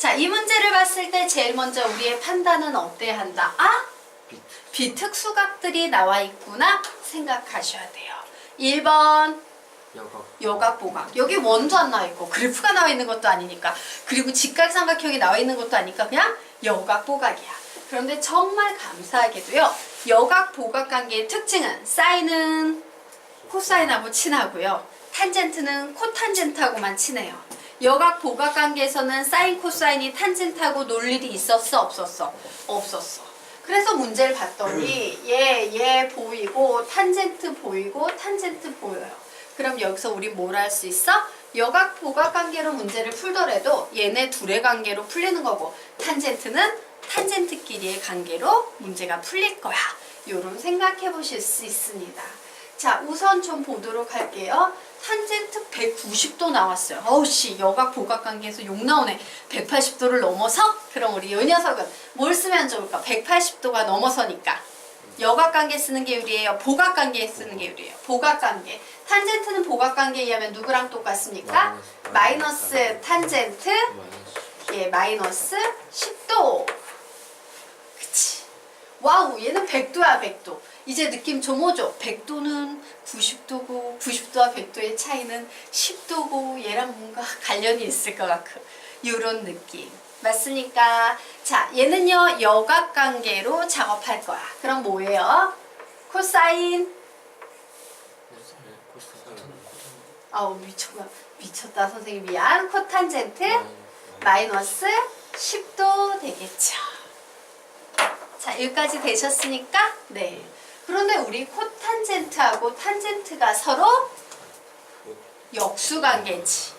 자, 이 문제를 봤을 때 제일 먼저 우리의 판단은 어때야 한다? 아? 비특수각들이 나와 있구나 생각하셔야 돼요. 1번 여각, 보각. 여기 원도 안 나와 있고 그래프가 나와 있는 것도 아니니까, 그리고 직각삼각형이 나와 있는 것도 아니니까 그냥 여각, 보각이야. 그런데 정말 감사하게도요, 여각, 보각 관계의 특징은 사인은 코사인하고 친하고요, 탄젠트는 코탄젠트하고만 친해요. 여각, 보각 관계에서는 사인, 코사인이 탄젠트하고 놀 일이 있었어, 없었어? 없었어. 그래서 문제를 봤더니 얘 보이고 탄젠트 보이고 탄젠트 보여요. 그럼 여기서 우리 뭘 할 수 있어? 여각, 보각 관계로 문제를 풀더라도 얘네 둘의 관계로 풀리는 거고, 탄젠트는 탄젠트끼리의 관계로 문제가 풀릴 거야. 요런 생각해 보실 수 있습니다. 자, 우선 좀 보도록 할게요. 탄젠트 190도 나왔어요. 어우씨, 여각, 보각 관계에서 욕 나오네. 180도를 넘어서? 그럼 우리 이 녀석은 뭘 쓰면 좋을까? 180도가 넘어서니까 여각 관계 쓰는 게 유리해요? 보각 관계 쓰는 게 유리해요? 보각 관계. 탄젠트는 보각 관계에 의하면 누구랑 똑같습니까? 마이너스 탄젠트 예, 마이너스 10도. 그치. 와우, 얘는 100도야, 100도. 이제 느낌 좀 오죠? 100도는 90도고 90도와 100도의 차이는 10도고 얘랑 뭔가 관련이 있을 것 같고, 이런 느낌. 맞습니까? 자, 얘는요 여각관계로 작업할 거야. 그럼 뭐예요? 코사인. 아우 미쳤다 선생님 미안. 코탄젠트 마이너스 10도 되겠죠. 자, 여기까지 되셨으니까 네. 그런데 우리 코탄젠트하고 탄젠트가 서로 역수관계지.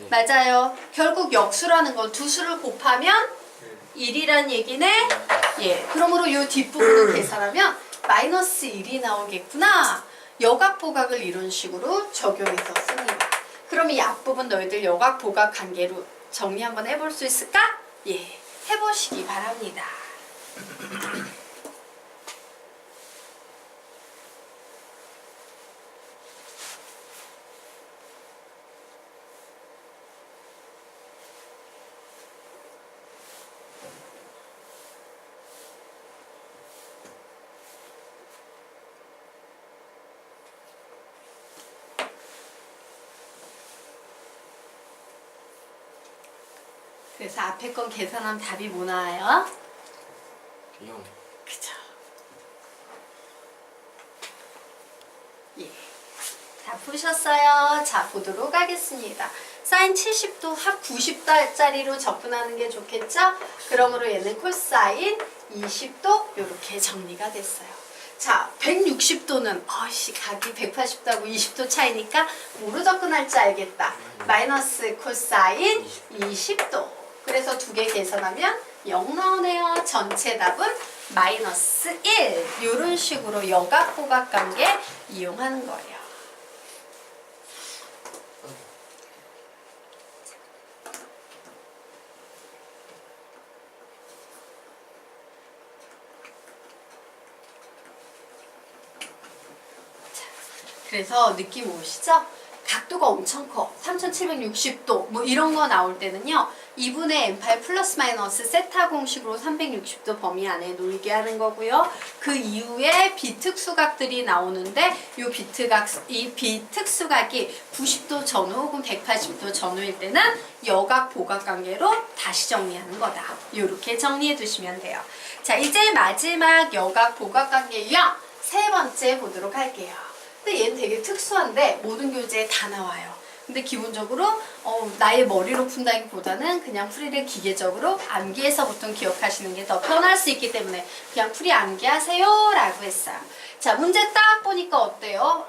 맞아요. 결국 역수라는 건 두 수를 곱하면 1이란 얘기네. 예. 그러므로 이 뒷부분을 계산하면 마이너스 1이 나오겠구나. 여각, 보각을 이런 식으로 적용해서 쓰는 거야. 그럼 이 앞부분 너희들 여각, 보각 관계로 정리 한번 해볼 수 있을까? 예. 해보시기 바랍니다. 그래서 앞에 건 계산하면 답이 뭐 나와요? B형. 그죠. 예. 다 푸셨어요? 자, 보도록 하겠습니다. 사인 70도 합 90도짜리로 접근하는 게 좋겠죠? 그러므로 얘는 코사인 20도 이렇게 정리가 됐어요. 자, 160도는 아이씨 각이 180도하고 20도 차이니까 뭐로 접근할지 알겠다. 마이너스 코사인 20도. 그래서 두 개 계산하면 0 나오네요. 전체 답은 마이너스 1. 이런 식으로 여각, 보각 관계 이용하는 거예요. 그래서 느낌 오시죠? 각도가 엄청 커. 3760도 뭐 이런 거 나올 때는요. 2분의 n8 플러스 마이너스 세타 공식으로 360도 범위 안에 놀게 하는 거고요. 그 이후에 비특수각들이 나오는데 이 비특수각이 90도 전후 혹은 180도 전후일 때는 여각, 보각 관계로 다시 정리하는 거다. 이렇게 정리해 두시면 돼요. 자, 이제 마지막 여각, 보각 관계 유형 세 번째 보도록 할게요. 근데 얘는 되게 특수한데 모든 교재에 다 나와요. 근데 기본적으로 나의 머리로 푼다기보다는 그냥 풀이를 기계적으로 암기해서 보통 기억하시는 게 더 편할 수 있기 때문에 그냥 풀이 암기하세요 라고 했어요. 자, 문제 딱 보니까 어때요?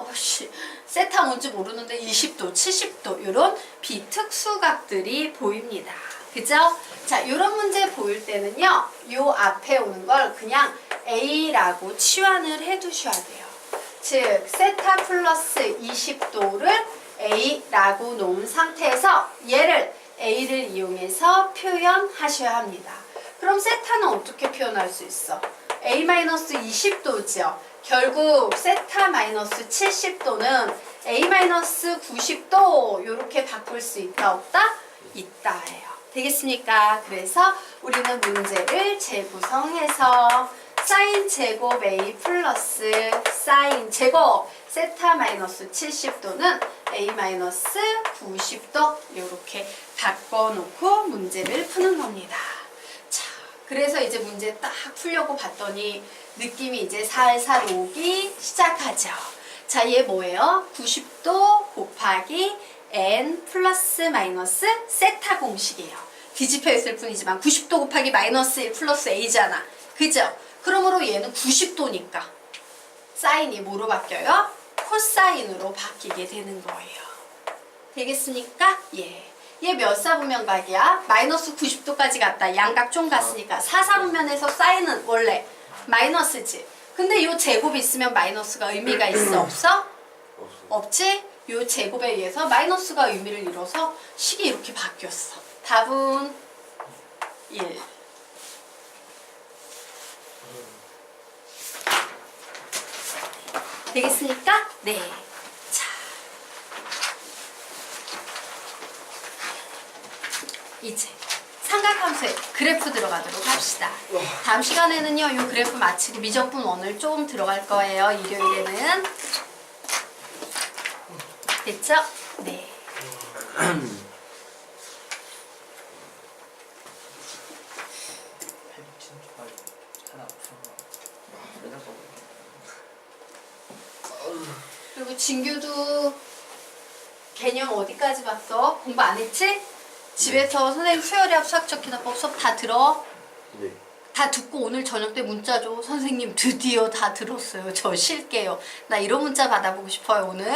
세타 뭔지 모르는데 20도, 70도 이런 비특수각들이 보입니다. 그죠? 자, 이런 문제 보일 때는요. 요 앞에 오는 걸 그냥 A라고 치환을 해두셔야 돼요. 즉 세타 플러스 20도를 A라고 놓은 상태에서 얘를 A를 이용해서 표현하셔야 합니다. 그럼 세타는 어떻게 표현할 수 있어? A-20도죠. 결국 세타 마이너스 70도는 A-90도 이렇게 바꿀 수 있다 없다? 있다예요. 되겠습니까? 그래서 우리는 문제를 재구성해서 사인 제곱 A 플러스 사인 제곱 세타 마이너스 70도는 A 마이너스 90도 이렇게 바꿔놓고 문제를 푸는 겁니다. 자, 그래서 이제 문제 딱 풀려고 봤더니 느낌이 이제 살살 오기 시작하죠. 자, 얘 뭐예요? 90도 곱하기 n 플러스 마이너스 세타 공식이에요. 뒤집혀 있을 뿐이지만 90도 곱하기 마이너스 1 플러스 a잖아. 그죠? 그러므로 얘는 90도니까 사인이 뭐로 바뀌어요? 코사인으로 바뀌게 되는 거예요. 되겠습니까? 예. 얘 몇 사분면각이야? 마이너스 90도까지 갔다. 양각종 갔으니까 4사분면에서 사인은 원래 마이너스지. 근데 요 제곱이 있으면 마이너스가 의미가 있어? 없어? 없지? 요 제곱에 의해서 마이너스가 의미를 잃어서 식이 이렇게 바뀌었어. 답은 1. 되겠습니까? 네. 자, 이제 삼각함수의 그래프 들어가도록 합시다. 다음 시간에는요, 이 그래프 마치고 미적분 1을 좀 들어갈 거예요. 일요일에는. 됐죠? 네. 그리고 진규도 개념 어디까지 봤어? 공부 안 했지? 집에서 선생님 수열이합 수학적 기납법 수업 다 들어? 네. 다 듣고 오늘 저녁 때 문자 줘. 선생님 드디어 다 들었어요. 저 쉴게요. 나 이런 문자 받아보고 싶어요. 오늘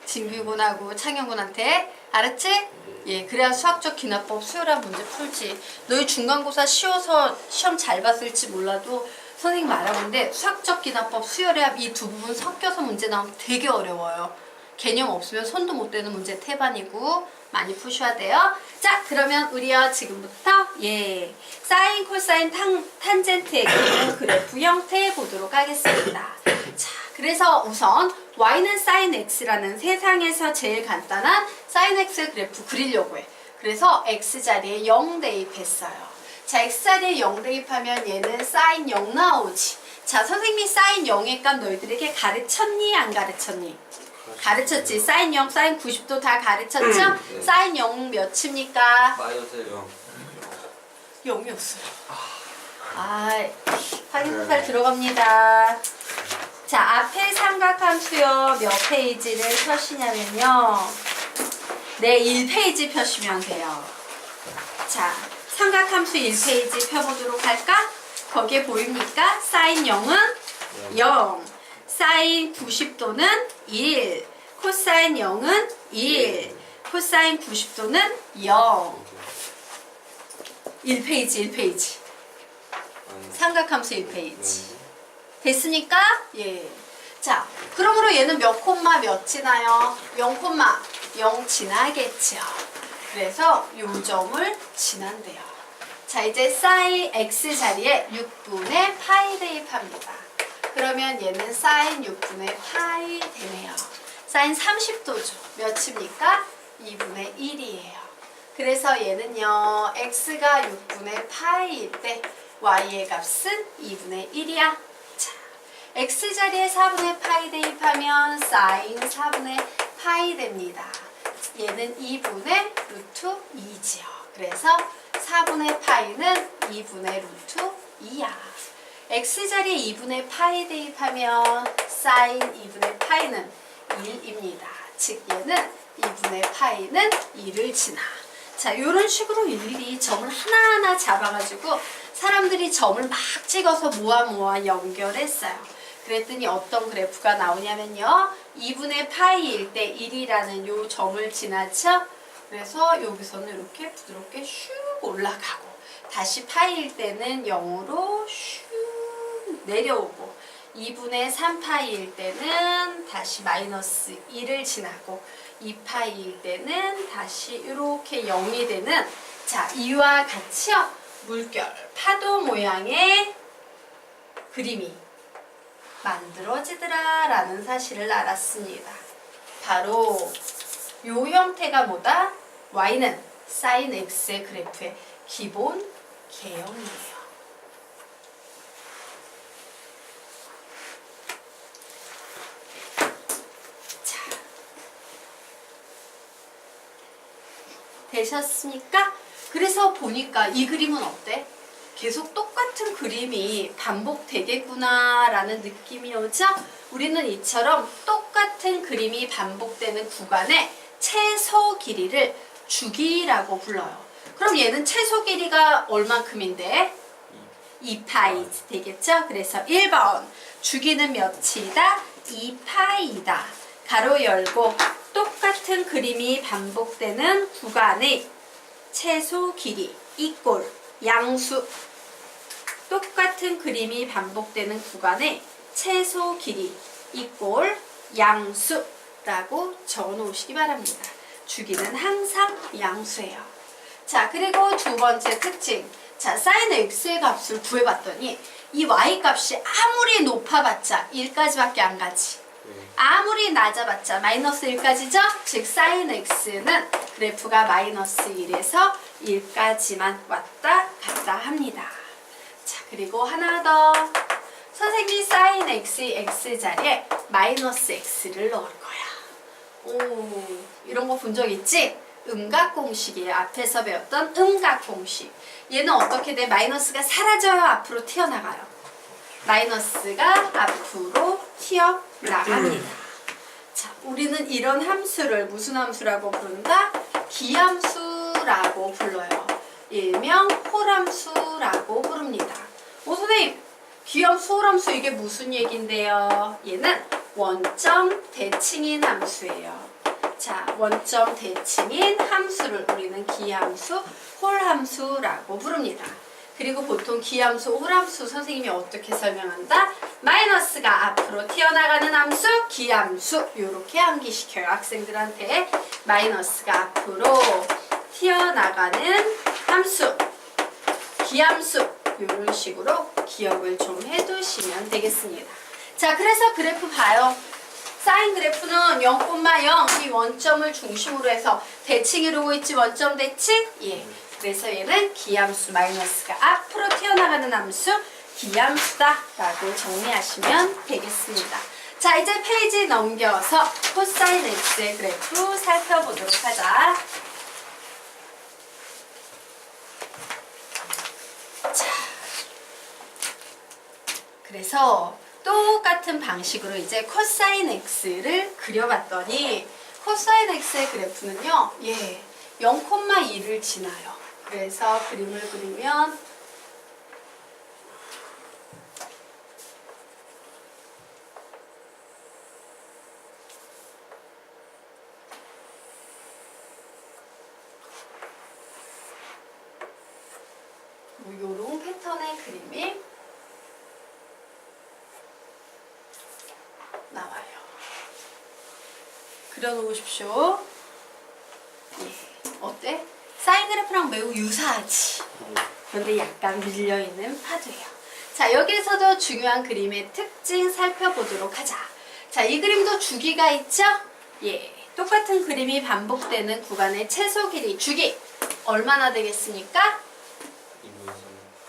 진규군하고 창현군한테. 알았지? 예, 그래야 수학적 기납법 수열합 문제 풀지. 너희 중간고사 쉬워서 시험 잘 봤을지 몰라도 선생님 말하는데 수학적 기납법 수열합 이 두 부분 섞여서 문제 나오면 되게 어려워요. 개념 없으면 손도 못 대는 문제 태반이고 많이 푸셔야 돼요. 자, 그러면 우리요 지금부터 예 사인, 코사인, 탄젠트의 그래프 형태 보도록 하겠습니다. 자, 그래서 우선 y는 sin x라는 세상에서 제일 간단한 sin x 그래프 그리려고 해. 그래서 x 자리에 0 대입했어요. 자, x자리에 0 대입하면 얘는 sin 0 나오지. 자, 선생님이 sin 0의 값 너희들에게 가르쳤니? 안 가르쳤니? 가르쳤지. sin 0, sin 90도 다 가르쳤죠? 네. sin 0 몇입니까? 마이너스 0. 0이었어요. 확인표살 들어갑니다. 자, 앞에 삼각함수요 몇 페이지를 펴시냐면요. 네, 1페이지 펴시면 돼요. 자, 삼각함수 1페이지 펴보도록 할까? 거기에 보입니까? 사인 0은 0, 사인 90도는 1, 코사인 0은 1, 코사인 90도는 0. 1페이지, 1페이지. 삼각함수 1페이지. 됐습니까? 예. 자, 그러므로 얘는 몇 콤마 몇 지나요? 0 콤마 0 지나겠죠. 그래서 요 점을 지난대요. 자, 이제 sin x 자리에 6분의 파이 대입합니다. 그러면 얘는 sin 6분의 파이 되네요. sin 30도죠. 몇입니까? 2분의 1이에요. 그래서 얘는요, x가 6분의 파이일 때 y의 값은 2분의 1이야. 자, x 자리에 4분의 파이 대입하면 sin 4분의 파이 됩니다. 얘는 2분의 루트 2지요. 그래서 4분의 파이는 2분의 루트 2야. x자리에 2분의 파이 대입하면 sin 2분의 파이는 1입니다. 즉 얘는 2분의 파이는 1을 지나. 자, 이런 식으로 일일이 점을 하나하나 잡아가지고 사람들이 점을 막 찍어서 모아 연결했어요. 그랬더니 어떤 그래프가 나오냐면요. 2분의 파이일 때 1이라는 요 점을 지나쳐. 그래서 여기서는 이렇게 부드럽게 슉 올라가고 다시 파이일 때는 0으로 슉 내려오고 2분의 3파이일 때는 다시 마이너스 1을 지나고 2파이일 때는 다시 이렇게 0이 되는 자, 이와 같이요. 물결, 파도 모양의 그림이 만들어지더라 라는 사실을 알았습니다. 바로 요 형태가 뭐다? y는 사인 x의 그래프의 기본 개형이에요. 자, 되셨습니까? 그래서 보니까 이 그림은 어때? 계속 똑같은 그림이 반복되겠구나 라는 느낌이 오죠? 우리는 이처럼 똑같은 그림이 반복되는 구간의 최소 길이를 주기라고 불러요. 그럼 얘는 최소 길이가 얼만큼인데? 2파이 되겠죠? 그래서 1번 주기는 몇이다? 2파이다. 가로 열고 똑같은 그림이 반복되는 구간의 최소 길이 이꼴 양수. 똑같은 그림이 반복되는 구간의 최소 길이 이꼴 양수라고 적어 놓으시기 바랍니다. 주기는 항상 양수예요. 자, 그리고 두 번째 특징. 자, 사인 x의 값을 구해봤더니 이 y 값이 아무리 높아봤자 1까지밖에 안 가지. 아무리 낮아봤자 마이너스 1까지죠? 즉 사인 x는 그래프가 마이너스 1에서 1까지만 왔다 갔다 합니다. 자, 그리고 하나 더. 선생님이 사인 x자리에 마이너스 x를 넣을 거야. 오, 이런 거 본 적 있지? 음각공식이에요. 앞에서 배웠던 음각공식. 얘는 어떻게 돼? 마이너스가 사라져요? 앞으로 튀어나가요? 마이너스가 앞으로 튀어나갑니다. 자, 우리는 이런 함수를 무슨 함수라고 부른다? 기함수라고 불러요. 일명 홀함수라고 부릅니다. 선생님, 기함수, 홀함수 이게 무슨 얘긴데요? 얘는 원점 대칭인 함수예요. 자, 원점 대칭인 함수를 우리는 기함수, 홀함수라고 부릅니다. 그리고 보통 기함수, 홀함수 선생님이 어떻게 설명한다? 마이너스가 앞으로 튀어나가는 함수, 기함수 이렇게 암기시켜요. 학생들한테 마이너스가 앞으로 튀어나가는 함수, 기함수 이런 식으로 기억을 좀 해두시면 되겠습니다. 자, 그래서 그래프 봐요. 사인 그래프는 0,0 이 원점을 중심으로 해서 대칭 이루고 있지. 원점 대칭? 예. 그래서 얘는 기함수 마이너스가 앞으로 튀어나가는 함수 기함수다 라고 정리하시면 되겠습니다. 자, 이제 페이지 넘겨서 코사인 x의 그래프 살펴보도록 하자. 자, 그래서 똑같은 방식으로 이제 코사인 x를 그려봤더니 코사인 x의 그래프는요, 예, 0,2를 지나요. 그래서 그림을 그리면 요런 패턴의 그림이 나와요. 그려놓으십시오. 예, 어때? 사인 그래프랑 매우 유사하지. 그런데 약간 밀려있는 파도예요. 자, 여기서도 중요한 그림의 특징 살펴보도록 하자. 자, 이 그림도 주기가 있죠? 예, 똑같은 그림이 반복되는 구간의 최소 길이 주기 얼마나 되겠습니까?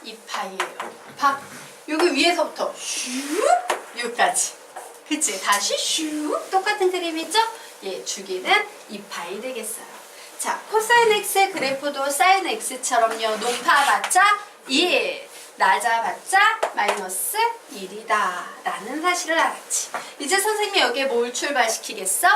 2파이예요. 봐, 여기 위에서부터 슉 여기까지. 그치? 다시 슉 똑같은 그림이죠? 예, 주기는 2파이 되겠어요. 자, 코사인 x의 그래프도 사인 x처럼요. 높아봤자 1, 낮아봤자 마이너스 1이다 라는 사실을 알았지. 이제 선생님이 여기에 뭘 출발시키겠어?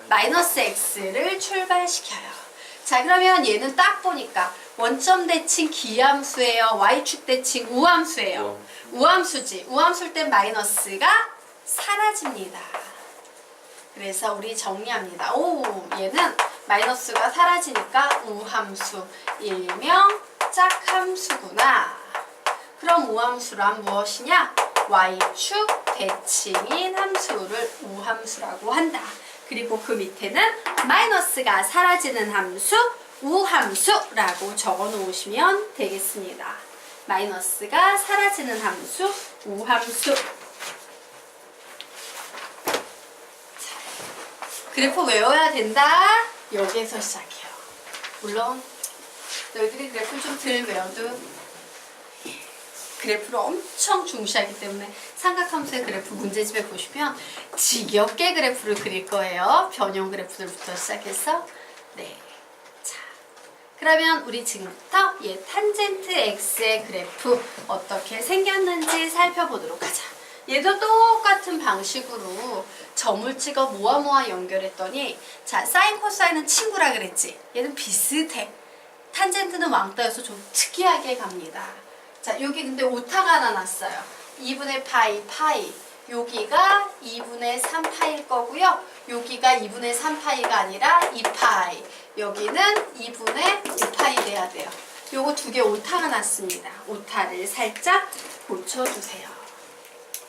마이너스 x를 출발시켜요. 자, 그러면 얘는 딱 보니까 원점 대칭 기함수예요? y축 대칭 우함수예요? 우함수지. 우함수일 땐 마이너스가 사라집니다. 그래서 우리 정리합니다. 오, 얘는 마이너스가 사라지니까 우함수, 일명 짝함수구나. 그럼 우함수란 무엇이냐? y축 대칭인 함수를 우함수라고 한다. 그리고 그 밑에는 마이너스가 사라지는 함수, 우함수라고 적어 놓으시면 되겠습니다. 마이너스가 사라지는 함수, 우함수. 그래프 외워야 된다. 여기에서 시작해요. 물론 너희들이 그래프를 좀 덜 외워도 그래프를 엄청 중시하기 때문에 삼각함수의 그래프 문제집에 보시면 지겹게 그래프를 그릴 거예요. 변형 그래프들부터 시작해서. 네. 자, 그러면 우리 지금부터 탄젠트 x의 그래프 어떻게 생겼는지 살펴보도록 하자. 얘도 똑같은 방식으로 점을 찍어 모아 연결했더니 자, 사인 코사인은 친구라 그랬지. 얘는 비슷해. 탄젠트는 왕따여서 좀 특이하게 갑니다. 자, 여기 근데 오타가 하나 났어요. 2분의 파이. 여기가 2분의 3파일 거고요. 여기가 2분의 3파이가 아니라 2파이. 여기는 2분의 5파이 돼야 돼요. 요거 두 개 오타가 났습니다. 오타를 살짝 고쳐주세요.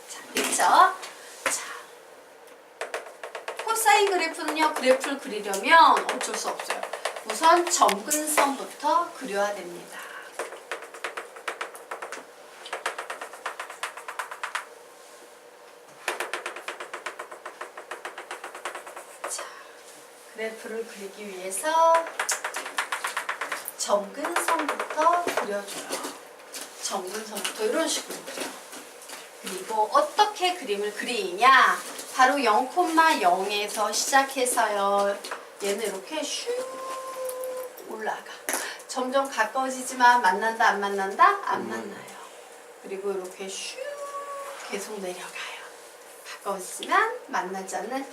자, 됐죠? 자, 코사인 그래프는요. 그래프를 그리려면 어쩔 수 없어요. 우선 점근선부터 그려야 됩니다. 그래프를 그리기 위해서 점근선부터 그려줘요. 점근선부터 이런 식으로 그려요. 그리고 어떻게 그림을 그리냐? 바로 0,0에서 시작해서요. 얘는 이렇게 슉 올라가. 점점 가까워지지만 만난다 안 만난다? 안 만나요. 그리고 이렇게 슉 계속 내려가요. 가까워지지만 만나지 않는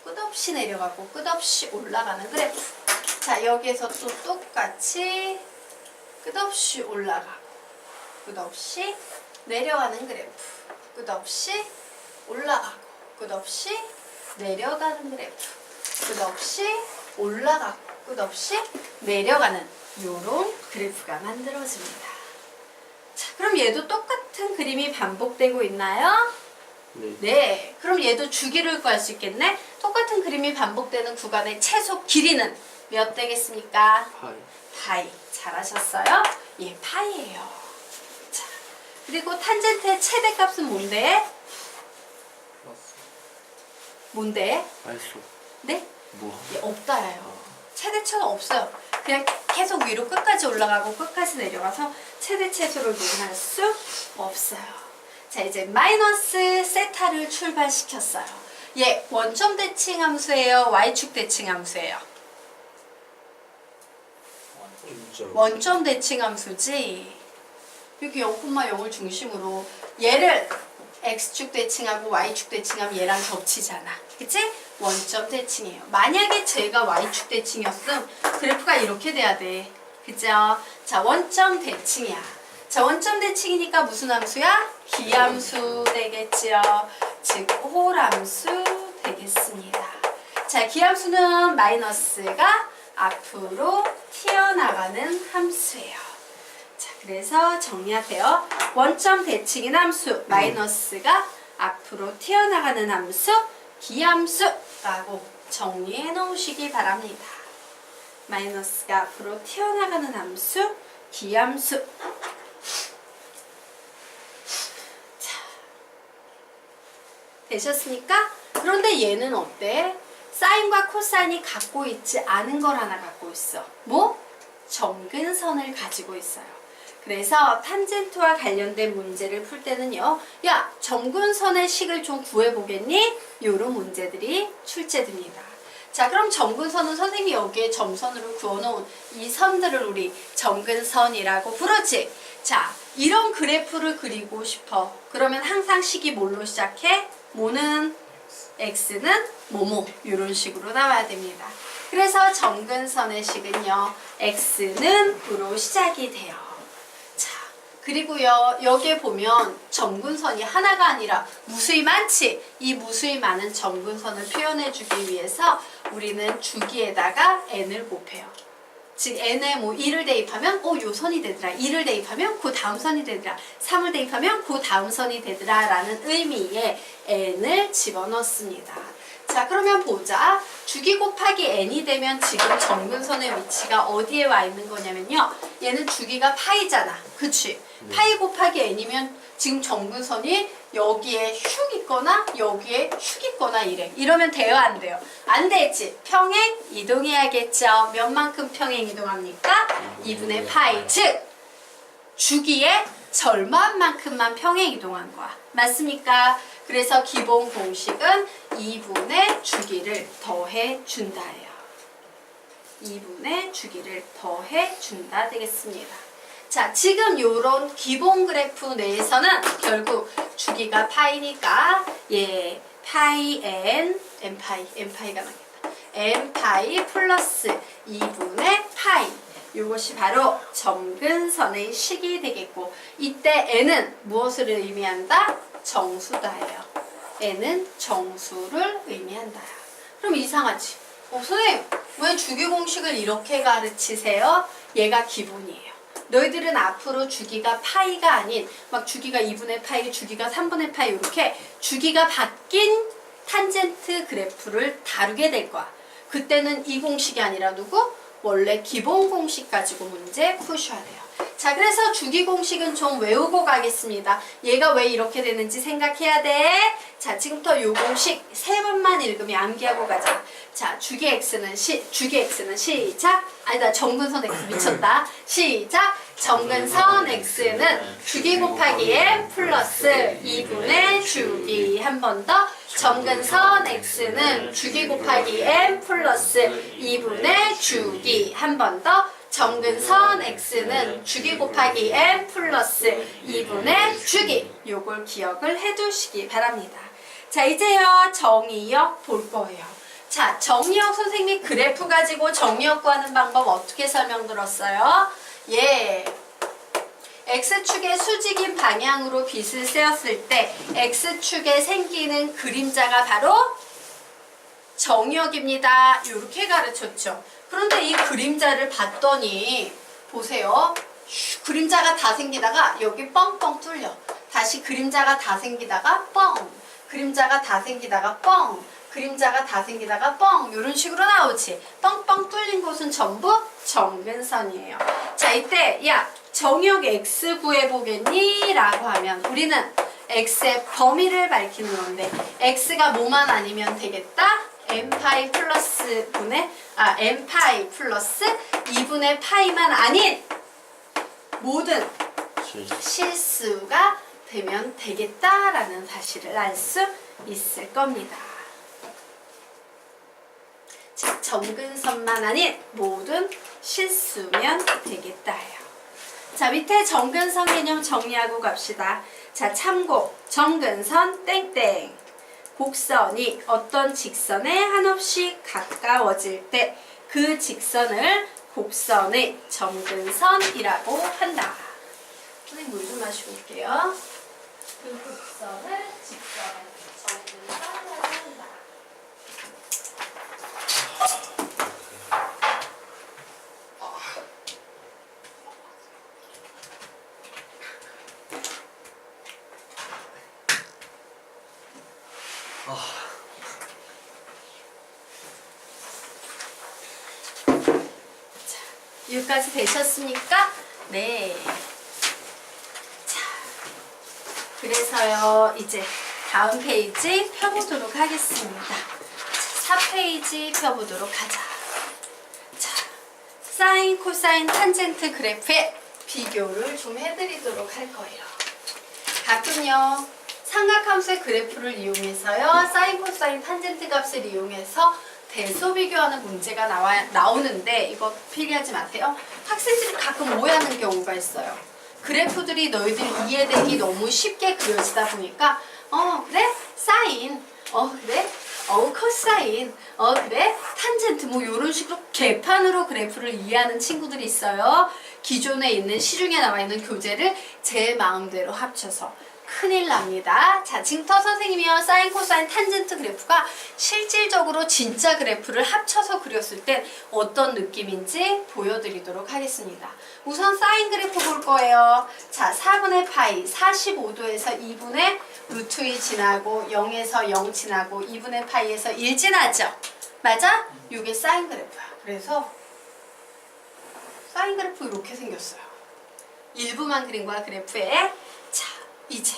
끝없이 내려가고 끝없이 올라가는 그래프. 자, 여기에서 또 똑같이 끝없이 올라가고 끝없이 내려가는 그래프. 끝없이 올라가고 끝없이 내려가는 그래프. 끝없이 올라가고 끝없이 내려가는 요런 그래프가 만들어집니다. 자, 그럼 얘도 똑같은 그림이 반복되고 있나요? 네. 그럼 얘도 주기를 구할 수 있겠네? 똑같은 그림이 반복되는 구간의 최소 길이는 몇 되겠습니까? 파이. 잘하셨어요? 예, 파이예요. 자, 그리고 탄젠트의 최대값은 뭔데? 뭔데? 알수. 네? 뭐? 예, 없다예요. 최대치가 없어요. 그냥 계속 위로 끝까지 올라가고 끝까지 내려가서 최대 최소를 구분할 수 없어요. 자, 이제 마이너스 세타를 출발시켰어요. 얘 원점 대칭 함수예요? y축 대칭 함수예요? 원점 대칭 함수지. 여기 0,0을 중심으로 얘를 x축 대칭하고 y축 대칭하면 얘랑 겹치잖아. 그치? 원점 대칭이에요. 만약에 제가 y축 대칭이었으면 그래프가 이렇게 돼야 돼. 그죠? 자, 원점 대칭이야. 자, 원점 대칭이니까 무슨 함수야? 기함수 되겠지요. 즉, 홀함수 되겠습니다. 자, 기함수는 마이너스가 앞으로 튀어나가는 함수예요. 자, 그래서 정리하세요. 원점 대칭인 함수, 마이너스가 앞으로 튀어나가는 함수, 기함수라고 정리해 놓으시기 바랍니다. 마이너스가 앞으로 튀어나가는 함수, 기함수. 되셨습니까? 그런데 얘는 어때? 사인과 코사인이 갖고 있지 않은 걸 하나 갖고 있어. 뭐? 점근선을 가지고 있어요. 그래서 탄젠트와 관련된 문제를 풀 때는요. 야, 점근선의 식을 좀 구해보겠니? 이런 문제들이 출제됩니다. 자, 그럼 점근선은 선생님이 여기에 점선으로 그어놓은 이 선들을 우리 점근선이라고 부르지. 자, 이런 그래프를 그리고 싶어. 그러면 항상 식이 뭘로 시작해? 뭐는 x는 뭐뭐 이런 식으로 나와야 됩니다. 그래서 점근선의 식은요. x는 으로 시작이 돼요. 자, 그리고요. 여기에 보면 점근선이 하나가 아니라 무수히 많지. 이 무수히 많은 점근선을 표현해주기 위해서 우리는 주기에다가 n을 곱해요. 즉 n에 뭐 1을 대입하면 요 선이 되더라. 2를 대입하면 그 다음 선이 되더라. 3을 대입하면 그 다음 선이 되더라 라는 의미의 n을 집어넣습니다. 자, 그러면 보자. 주기 곱하기 n이 되면 지금 점근선의 위치가 어디에 와 있는 거냐면요. 얘는 주기가 파이잖아. 그치? 파이 곱하기 n이면 지금 점근선이 여기에 슉 있거든. 있거나 여기에 축 있거나 이래. 이러면 돼요, 안 돼요? 안 되지. 평행 이동해야겠죠. 몇만큼 평행 이동합니까? 2분의 파이. 즉 주기의 절반만큼만 평행 이동한 거야. 맞습니까? 그래서 기본 공식은 2분의 주기를 더해 준다예요. 2분의 주기를 더해 준다 되겠습니다. 자, 지금 요런 기본 그래프 내에서는 결국 주기가 파이니까 예, 파이 n 파이가 나겠다. n 파이 플러스 2분의 파이. 이것이 바로 점근선의 식이 되겠고, 이때 n은 무엇을 의미한다? 정수다예요. n은 정수를 의미한다. 그럼 이상하지? 선생님, 왜 주기 공식을 이렇게 가르치세요? 얘가 기본이에요. 너희들은 앞으로 주기가 파이가 아닌 막 주기가 2분의 파이, 주기가 3분의 파이 이렇게 주기가 바뀐 탄젠트 그래프를 다루게 될 거야. 그때는 이 공식이 아니라 누구? 원래 기본 공식 가지고 문제 푸셔야 돼요. 자, 그래서 주기 공식은 좀 외우고 가겠습니다. 얘가 왜 이렇게 되는지 생각해야 돼. 자, 지금부터 요 공식 세 번만 읽으면 암기하고 가자. 자, 주기 x는 시작. 아니다, 정근선 x 미쳤다. 시작. 정근선 x는 주기 곱하기 m 플러스 2분의 주기. 한 번 더. 정근선 x는 주기 곱하기 m 플러스 2분의 주기. 한 번 더. 정근선 x는 주기 곱하기 m 플러스 2분의 주기. 요걸 기억을 해두시기 바랍니다. 자, 이제요 정의역 볼 거예요. 자, 정의역 선생님이 그래프 가지고 정의역 구하는 방법 어떻게 설명 들었어요? 예, x축의 수직인 방향으로 빗을 세웠을 때 x축에 생기는 그림자가 바로 정의역입니다. 이렇게 가르쳤죠. 그런데 이 그림자를 봤더니 보세요. 그림자가 다 생기다가 여기 뻥뻥 뚫려. 다시 그림자가 다 생기다가 뻥. 그림자가 다 생기다가 뻥. 그림자가 다 생기다가 뻥. 이런 식으로 나오지. 뻥뻥 뚫린 곳은 전부 정근선이에요. 자, 이때 야 정의역 x 구해보겠니? 라고 하면 우리는 x의 범위를 밝히는 건데 x가 뭐만 아니면 되겠다? n파이 플러스 n파이 플러스 2분의 파이만 아닌 모든 실수가 되면 되겠다라는 사실을 알 수 있을 겁니다. 자, 정근선만 아닌 모든 실수면 되겠다예요. 자, 밑에 정근선 개념 정리하고 갑시다. 자, 참고 정근선 땡땡. 곡선이 어떤 직선에 한없이 가까워질 때 그 직선을 곡선의 정근선이라고 한다. 선생님 물 좀 마시고 올게요. 그 곡선을 직선의 정근선이라고 한다. 여기까지 되셨습니까? 네. 자, 그래서요, 이제 다음 페이지 펴보도록 하겠습니다. 자, 4페이지 펴보도록 하자. 자, 사인, 코사인, 탄젠트 그래프의 비교를 좀 해드리도록 할 거예요. 가끔요, 삼각함수의 그래프를 이용해서요, 사인, 코사인, 탄젠트 값을 이용해서 대소 비교하는 문제가 나오는데 이거 필기하지 마세요. 학생들이 가끔 오해하는 경우가 있어요. 그래프들이 너희들 이해되기 너무 쉽게 그려지다 보니까 그래? 사인, 그래? 코사인, 그래? 탄젠트 뭐 이런 식으로 개판으로 그래프를 이해하는 친구들이 있어요. 기존에 있는 시중에 나와 있는 교재를 제 마음대로 합쳐서 큰일 납니다. 자, 지금부터 선생님이요 사인, 코사인, 탄젠트 그래프가 실질적으로 진짜 그래프를 합쳐서 그렸을 땐 어떤 느낌인지 보여드리도록 하겠습니다. 우선 사인 그래프 볼 거예요. 자, 4분의 파이 45도에서 2분의 루트 2 지나고 0에서 0 지나고 2분의 파이에서 1 지나죠? 맞아? 이게 사인 그래프야. 그래서 사인 그래프 이렇게 생겼어요. 일부만 그린 거야 그래프에. 자, 이제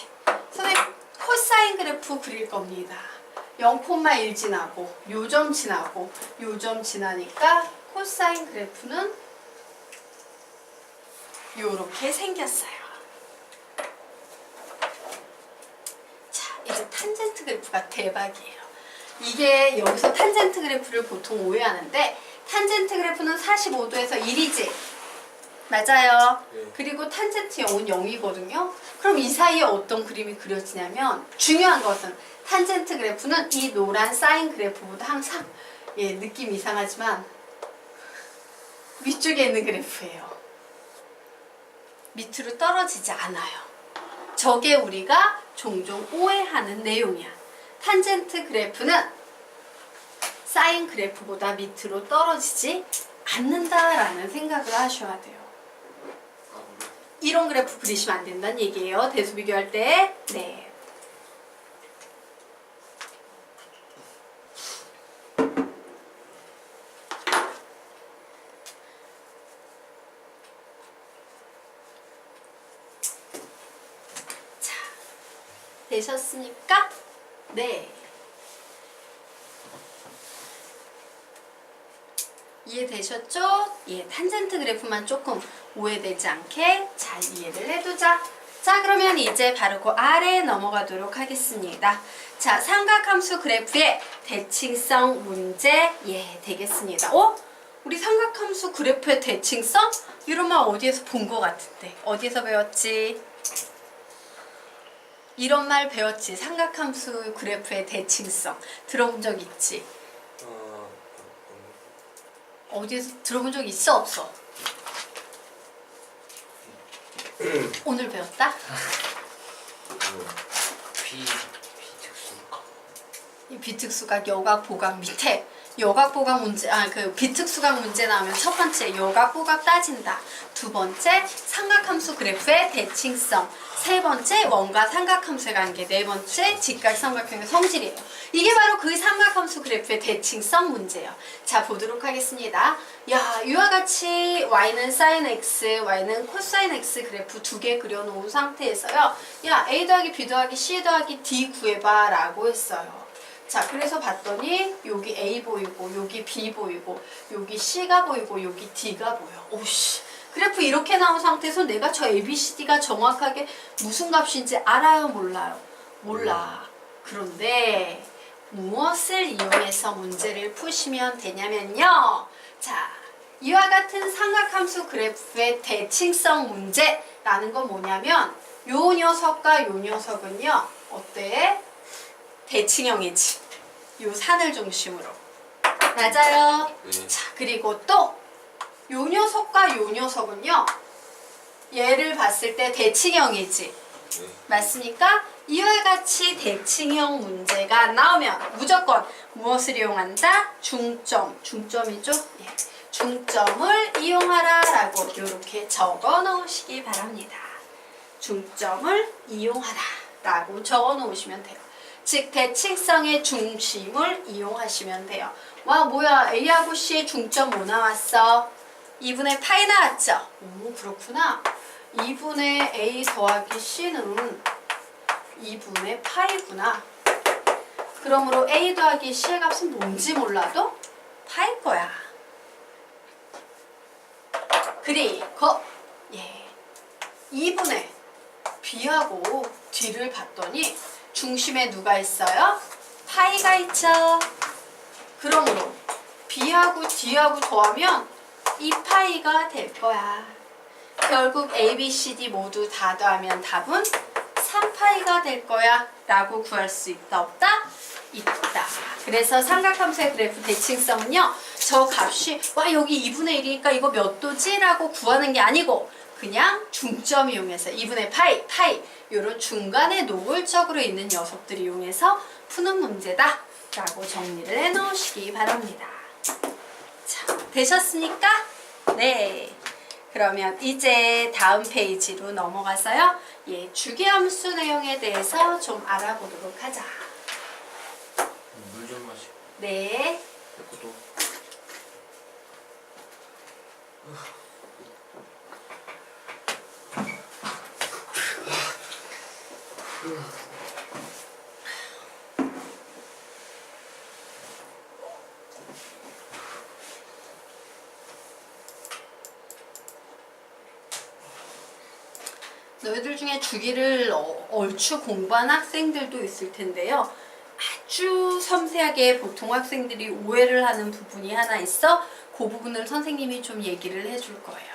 선생님 코사인 코사인 그래프 그릴 겁니다. 0,1 지나고 요점 지나고 요점 지나니까 코사인 그래프는 요렇게 생겼어요. 자, 이제 탄젠트 그래프가 대박이에요. 이게 여기서 탄젠트 그래프를 보통 오해하는데 탄젠트 그래프는 45도에서 1이지. 맞아요. 네. 그리고 탄젠트 0은 0이거든요. 그럼 이 사이에 어떤 그림이 그려지냐면 중요한 것은 탄젠트 그래프는 이 노란 사인 그래프보다 항상 느낌 이상하지만 위쪽에 있는 그래프예요. 밑으로 떨어지지 않아요. 저게 우리가 종종 오해하는 내용이야. 탄젠트 그래프는 사인 그래프보다 밑으로 떨어지지 않는다라는 생각을 하셔야 돼요. 이런 그래프 그리시면 안 된다는 얘기예요. 대수 비교할 때. 네. 자, 되셨습니까? 네. 이해되셨죠? 예, 탄젠트 그래프만 조금 오해되지 않게 잘 이해를 해두자. 자, 그러면 이제 바로 그 아래에 넘어가도록 하겠습니다. 자, 삼각함수 그래프의 대칭성 문제 되겠습니다. 우리 삼각함수 그래프의 대칭성? 이런 말 어디에서 본 것 같은데 어디에서 배웠지? 이런 말 배웠지? 삼각함수 그래프의 대칭성 들어본 적 있지? 어디에서 들어본 적 있어 없어? 오늘 배웠다? 비특수각. 이 비특수각 여각 보각 밑에 여각 보각 문제 그 비특수각 문제 나오면 첫 번째 여각 보각 따진다. 두 번째 삼각함수 그래프의 대칭성. 세 번째 원과 삼각함수의 관계. 네 번째 직각삼각형의 성질이에요. 이게 바로 그 삼각함수 그래프의 대칭성 문제예요. 자, 보도록 하겠습니다. 야, 이와 같이 y는 sin x, y는 cosine x 그래프 두 개 그려놓은 상태에서요. 야, a 더하기 b 더하기 c 더하기 d 구해봐 라고 했어요. 자, 그래서 봤더니 여기 A 보이고 여기 B 보이고 여기 C가 보이고 여기 D가 보여. 오씨, 그래프 이렇게 나온 상태에서 내가 저 A, B, C, D가 정확하게 무슨 값인지 알아요? 몰라요? 몰라. 그런데 무엇을 이용해서 문제를 푸시면 되냐면요. 자, 이와 같은 삼각함수 그래프의 대칭성 문제라는 건 뭐냐면 요 녀석과 요 녀석은요. 어때? 대칭형이지. 요 산을 중심으로. 맞아요. 네. 자, 그리고 또 요 녀석과 요 녀석은요. 얘를 봤을 때 대칭형이지. 네. 맞습니까? 이와 같이 대칭형 문제가 나오면 무조건 무엇을 이용한다? 중점. 중점이죠? 예. 중점을 이용하라 라고 이렇게 적어 놓으시기 바랍니다. 중점을 이용하라 라고 적어 놓으시면 돼요. 즉 대칭성의 중심을 이용하시면 돼요. 와, 뭐야, A하고 C의 중점 뭐 나왔어? 2분의 파이 나왔죠? 오, 그렇구나. 2분의 A 더하기 C는 2분의 파이구나. 그러므로 A 더하기 C의 값은 뭔지 몰라도 파일 거야. 그리고 2분의 B하고 D를 봤더니 중심에 누가 있어요? 파이가 있죠. 그러므로 B하고 D하고 더하면 2파이가 될 거야. 결국 A, B, C, D 모두 다 더하면 답은 3파이가 될 거야 라고 구할 수 있다 없다? 있다. 그래서 삼각함수의 그래프 대칭성은요. 저 값이 와 여기 2분의 1이니까 이거 몇 도지? 라고 구하는 게 아니고 그냥 중점 이용해서 2분의 파이 이런 중간에 노골적으로 있는 녀석들 이용해서 푸는 문제다 라고 정리를 해 놓으시기 바랍니다. 자, 되셨습니까? 네. 그러면 이제 다음 페이지로 넘어가서요. 주기함수 내용에 대해서 좀 알아보도록 하자. 물 좀 마시. 네. 이것도. 너희들 중에 주기를 얼추 공부한 학생들도 있을 텐데요. 아주 섬세하게 보통 학생들이 오해를 하는 부분이 하나 있어. 그 부분을 선생님이 좀 얘기를 해줄 거예요.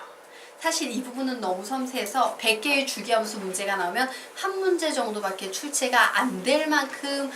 사실 이 부분은 너무 섬세해서 100개의 주기함수 문제가 나오면 한 문제 정도밖에 출제가 안 될 만큼